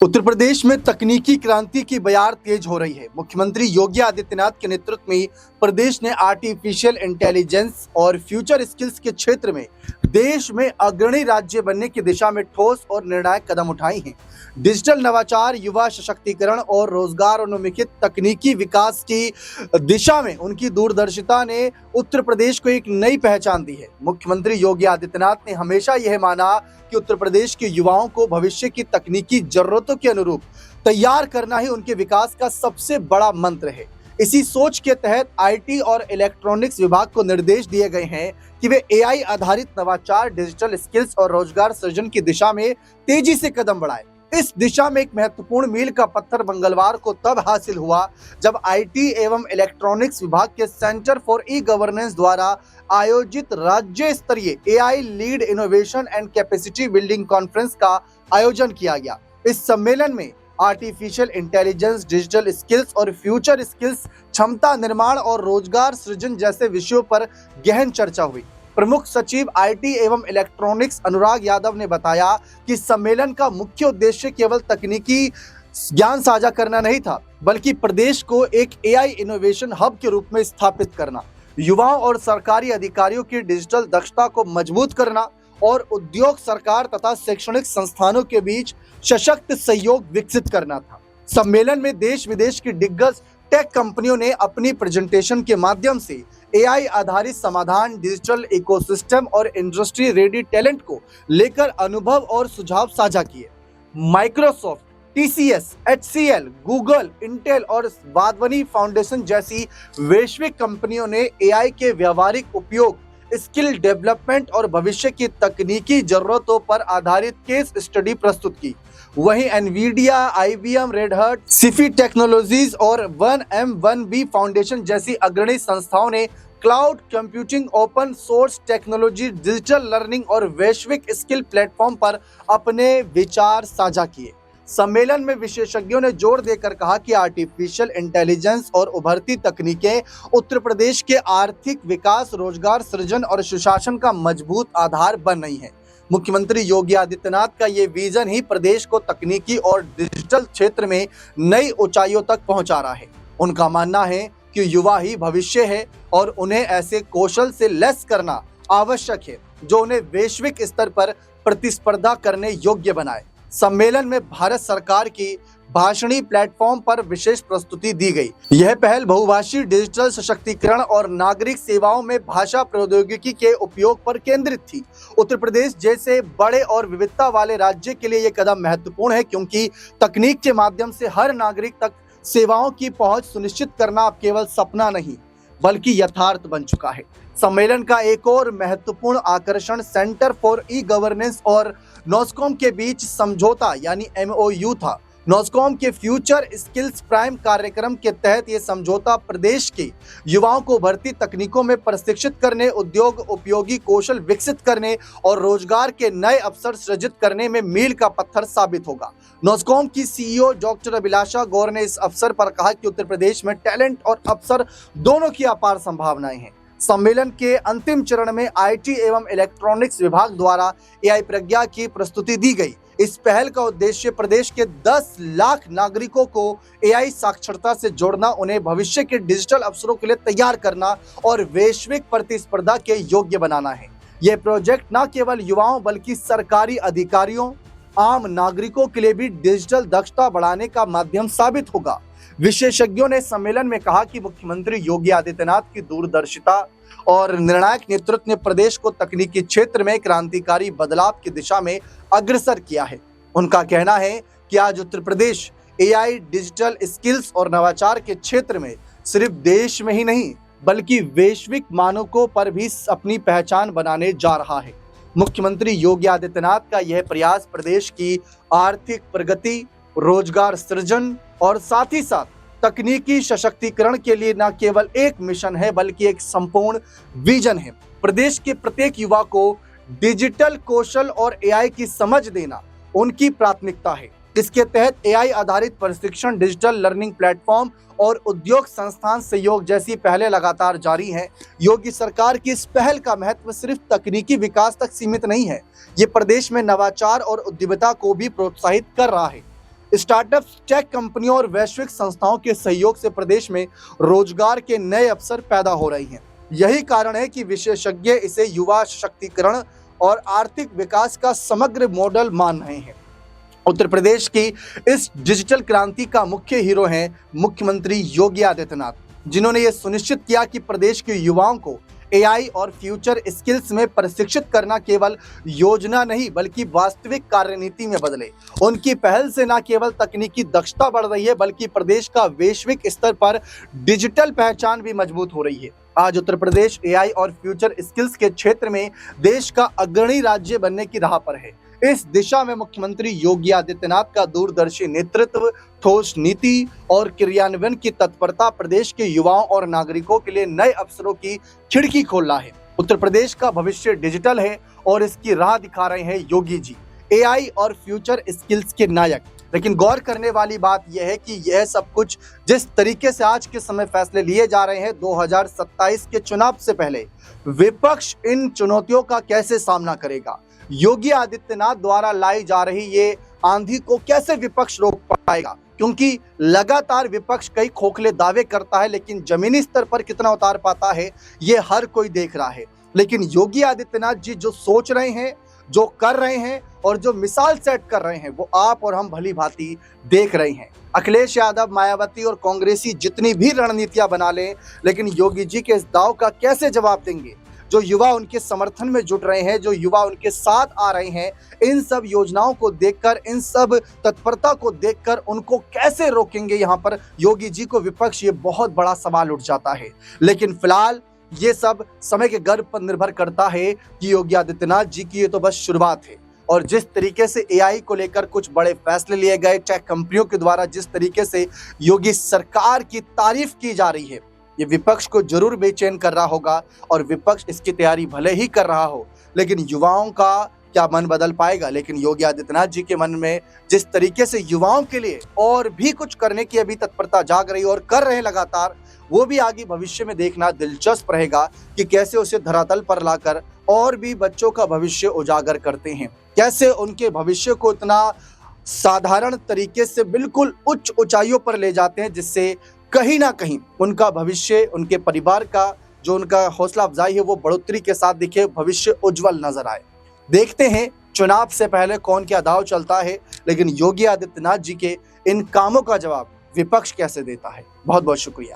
उत्तर प्रदेश में तकनीकी क्रांति की बयार तेज हो रही है। मुख्यमंत्री योगी आदित्यनाथ के नेतृत्व में प्रदेश ने आर्टिफिशियल इंटेलिजेंस और फ्यूचर स्किल्स के क्षेत्र में देश में अग्रणी राज्य बनने की दिशा में ठोस और निर्णायक कदम उठाए हैं। डिजिटल नवाचार, युवा सशक्तिकरण और रोजगारोन्मुखित तकनीकी विकास की दिशा में उनकी दूरदर्शिता ने उत्तर प्रदेश को एक नई पहचान दी है। मुख्यमंत्री योगी आदित्यनाथ ने हमेशा यह माना कि उत्तर प्रदेश के युवाओं को भविष्य की तकनीकी जरूरतों के अनुरूप तैयार करना ही उनके विकास का सबसे बड़ा मंत्र है। इसी सोच के तहत आईटी और इलेक्ट्रॉनिक्स विभाग को निर्देश दिए गए हैं कि वे एआई आधारित नवाचार, डिजिटल स्किल्स और रोजगार सृजन की दिशा में तेजी से कदम बढ़ाएं। इस दिशा में एक महत्वपूर्ण मील का पत्थर मंगलवार को तब हासिल हुआ जब आईटी एवं इलेक्ट्रॉनिक्स विभाग के सेंटर फॉर ई गवर्नेंस द्वारा आयोजित राज्य स्तरीय AI lead innovation and capacity building conference का आयोजन किया गया। इस सम्मेलन में आर्टिफिशियल इंटेलिजेंस, डिजिटल स्किल्स और फ्यूचर स्किल्स, क्षमता निर्माण और रोजगार सृजन जैसे विषयों पर गहन चर्चा हुई। प्रमुख सचिव आईटी एवं इलेक्ट्रॉनिक्स अनुराग यादव ने बताया कि सम्मेलन का मुख्य उद्देश्य केवल तकनीकी ज्ञान साझा करना नहीं था, बल्कि प्रदेश को एक एआई इनोवेशन हब के रूप में स्थापित करना, युवाओं और सरकारी अधिकारियों की डिजिटल दक्षता को मजबूत करना और उद्योग, सरकार तथा शैक्षणिक संस्थानों के बीच सशक्त सहयोग विकसित करना था। सम्मेलन में देश विदेश की दिग्गज टेक कंपनियों ने अपनी प्रेजेंटेशन के माध्यम से एआई आधारित समाधान, डिजिटल इकोसिस्टम और इंडस्ट्री रेडी टैलेंट को लेकर अनुभव और सुझाव साझा किए। Microsoft, TCS, HCL, Google, Intel और वाधवानी फाउंडेशन जैसी वैश्विक कंपनियों ने एआई के व्यावहारिक उपयोग, स्किल डेवलपमेंट और भविष्य की तकनीकी जरूरतों पर आधारित केस स्टडी प्रस्तुत की। वहीं एनवीडिया, आईबीएम, रेड हट, सिफी टेक्नोलॉजीज और 1M1B फाउंडेशन जैसी अग्रणी संस्थाओं ने cloud computing, open source technology, digital learning और वैश्विक स्किल प्लेटफॉर्म पर अपने विचार साझा किए। सम्मेलन में विशेषज्ञों ने जोर देकर कहा कि आर्टिफिशियल इंटेलिजेंस और उभरती तकनीकें उत्तर प्रदेश के आर्थिक विकास, रोजगार सृजन और सुशासन का मजबूत आधार बन रही हैं। मुख्यमंत्री योगी आदित्यनाथ का ये विजन ही प्रदेश को तकनीकी और डिजिटल क्षेत्र में नई ऊंचाइयों तक पहुंचा रहा है। उनका मानना है कि युवा ही भविष्य है और उन्हें ऐसे कौशल से लैस करना आवश्यक है जो उन्हें वैश्विक स्तर पर प्रतिस्पर्धा करने योग्य बनाए। सम्मेलन में भारत सरकार की भाषणी प्लेटफॉर्म पर विशेष प्रस्तुति दी गई। यह पहल बहुभाषी, डिजिटल सशक्तिकरण और नागरिक सेवाओं में भाषा प्रौद्योगिकी के उपयोग पर केंद्रित थी। उत्तर प्रदेश जैसे बड़े और विविधता वाले राज्य के लिए यह कदम महत्वपूर्ण है, क्योंकि तकनीक के माध्यम से हर नागरिक तक सेवाओं की पहुंच सुनिश्चित करना अब केवल सपना नहीं बल्कि यथार्थ बन चुका है। सम्मेलन का एक और महत्वपूर्ण आकर्षण सेंटर फॉर ई गवर्नेंस और नॉस्कॉम के बीच समझौता यानी MOU था। नॉस्कॉम के फ्यूचर स्किल्स प्राइम कार्यक्रम के तहत ये समझौता प्रदेश के युवाओं को उभरती तकनीकों में प्रशिक्षित करने, उद्योग उपयोगी कौशल विकसित करने और रोजगार के नए अवसर सृजित करने में मील का पत्थर साबित होगा। नॉस्कॉम की CEO डॉक्टर अभिलाषा गौर ने इस अवसर पर कहा कि उत्तर प्रदेश में टैलेंट और अवसर दोनों की अपार संभावनाएं हैं। सम्मेलन के अंतिम चरण में आईटी एवं इलेक्ट्रॉनिक्स विभाग द्वारा एआई प्रज्ञा की प्रस्तुति दी गई। इस पहल का उद्देश्य प्रदेश के 10 लाख नागरिकों को एआई साक्षरता से जोड़ना, उन्हें भविष्य के डिजिटल अवसरों के लिए तैयार करना और वैश्विक प्रतिस्पर्धा के योग्य बनाना है। यह प्रोजेक्ट न केवल युवाओं बल्कि सरकारी अधिकारियों, आम नागरिकों के लिए भी डिजिटल दक्षता बढ़ाने का माध्यम साबित होगा। विशेषज्ञों ने सम्मेलन में कहा कि मुख्यमंत्री योगी आदित्यनाथ की दूरदर्शिता और निर्णायक नेतृत्व ने प्रदेश को तकनीकी क्षेत्र में क्रांतिकारी बदलाव की दिशा में अग्रसर किया है। उनका कहना है कि आज Uttar Pradesh AI, digital skills और नवाचार के क्षेत्र में सिर्फ देश में ही नहीं बल्कि वैश्विक मानकों पर भी अपनी पहचान बनाने जा रहा है। मुख्यमंत्री योगी आदित्यनाथ का यह प्रयास प्रदेश की आर्थिक प्रगति, रोजगार सृजन और साथ ही साथ तकनीकी सशक्तिकरण के लिए न केवल एक मिशन है बल्कि एक संपूर्ण विजन है। प्रदेश के प्रत्येक युवा को डिजिटल कौशल और एआई की समझ देना उनकी प्राथमिकता है। इसके तहत एआई आधारित प्रशिक्षण, डिजिटल लर्निंग प्लेटफॉर्म और उद्योग संस्थान सहयोग जैसी पहलें लगातार जारी हैं। योगी सरकार की इस पहल का महत्व सिर्फ तकनीकी विकास तक सीमित नहीं है, ये प्रदेश में नवाचार और उद्यमिता को भी प्रोत्साहित कर रहा है। स्टार्टअप्स, टेक कंपनियों और वैश्विक संस्थाओं के सहयोग से प्रदेश में रोजगार के नए अवसर पैदा हो रही हैं। यही कारण है कि विशेषज्ञ इसे युवा सशक्तिकरण और आर्थिक विकास का समग्र मॉडल मान रहे हैं। उत्तर प्रदेश की इस डिजिटल क्रांति का मुख्य हीरो हैं मुख्यमंत्री योगी आदित्यनाथ, जिन्होंने ये सुनिश्चित किया कि प्रदेश के युवाओं को एआई और फ्यूचर स्किल्स में प्रशिक्षित करना केवल योजना नहीं बल्कि वास्तविक कार्यनीति में बदले। उनकी पहल से न केवल तकनीकी दक्षता बढ़ रही है बल्कि प्रदेश का वैश्विक स्तर पर डिजिटल पहचान भी मजबूत हो रही है। आज उत्तर प्रदेश एआई और फ्यूचर स्किल्स के क्षेत्र में देश का अग्रणी राज्य बनने की राह पर है। इस दिशा में मुख्यमंत्री योगी आदित्यनाथ का दूरदर्शी नेतृत्व, ठोस नीति और क्रियान्वयन की तत्परता प्रदेश के युवाओं और नागरिकों के लिए नए अवसरों की खिड़की खोल रहा है। उत्तर प्रदेश का भविष्य डिजिटल है और इसकी राह दिखा रहे हैं योगी जी, एआई और फ्यूचर स्किल्स के नायक। लेकिन गौर करने वाली बात यह है कि यह सब कुछ जिस तरीके से आज के समय फैसले लिए जा रहे हैं, 2027 के चुनाव से पहले विपक्ष इन चुनौतियों का कैसे सामना करेगा? योगी आदित्यनाथ द्वारा लाई जा रही ये आंधी को कैसे विपक्ष रोक पाएगा? क्योंकि लगातार विपक्ष कई खोखले दावे करता है लेकिन जमीनी स्तर पर कितना उतार पाता है ये हर कोई देख रहा है। लेकिन योगी आदित्यनाथ जी जो सोच रहे हैं, जो कर रहे हैं और जो मिसाल सेट कर रहे हैं वो आप और हम भली भांति देख रहे हैं। अखिलेश यादव, मायावती और कांग्रेसी जितनी भी रणनीतियां बना लें, लेकिन योगी जी के इस दाव का कैसे जवाब देंगे? जो युवा उनके समर्थन में जुट रहे हैं, जो युवा उनके साथ आ रहे हैं, इन सब योजनाओं को देखकर, इन सब तत्परता को देखकर उनको कैसे रोकेंगे? यहाँ पर योगी जी को विपक्ष ये बहुत बड़ा सवाल उठ जाता है। लेकिन फिलहाल ये सब समय के गर्भ पर निर्भर करता है कि योगी आदित्यनाथ जी की ये तो बस शुरुआत है। और जिस तरीके से एआई को लेकर कुछ बड़े फैसले लिए गए, टेक कंपनियों के द्वारा जिस तरीके से योगी सरकार की तारीफ की जा रही है, ये विपक्ष को जरूर बेचैन कर रहा होगा। और विपक्ष इसकी तैयारी भले ही कर रहा हो, लेकिन युवाओं का क्या मन बदल पाएगा? लेकिन योगी आदित्यनाथ जी के मन में जिस तरीके से युवाओं के लिए और भी कुछ करने की अभी तत्परता जाग रही है और कर रहे हैं लगातार, वो भी आगे भविष्य में देखना दिलचस्प रहेगा कि कैसे उसे धरातल पर लाकर और भी बच्चों का भविष्य उजागर करते हैं, कैसे उनके भविष्य को इतना साधारण तरीके से बिल्कुल उच्च ऊंचाइयों पर ले जाते हैं जिससे कहीं ना कहीं उनका भविष्य, उनके परिवार का जो उनका हौसला अफजाई है वो बढ़ोतरी के साथ दिखे, भविष्य उज्जवल नजर आए। देखते हैं चुनाव से पहले कौन क्या दांव चलता है, लेकिन योगी आदित्यनाथ जी के इन कामों का जवाब विपक्ष कैसे देता है। बहुत बहुत शुक्रिया।